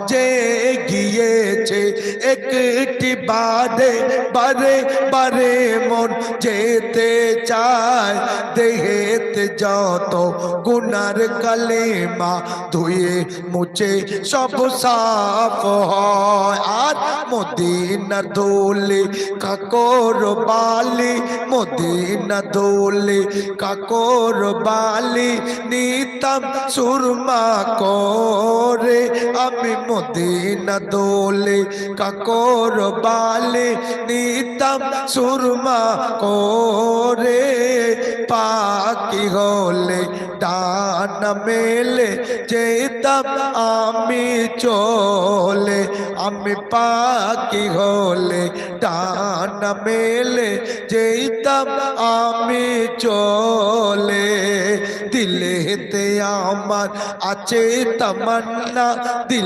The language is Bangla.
যে গিয়েছে একটি বারে বারে বারে মন যেতে চায় দেহেতে যত গুনার কালেমা ধুয়ে মুছে সব সাফ হয় আর মদিনা দোলে কাকর বালি মদিনা দোলে কাকর বালি নিতাম সুরমা করে আমি মদিনা দোলে কাকর বালি নিতাম সুরমা করে পাকি হলে ডান মেলে যেতাম আমি চলে আমি পাকি হলে ডান মেলে যেতাম আমি চলে দিলেতে আমার আছে তামান্না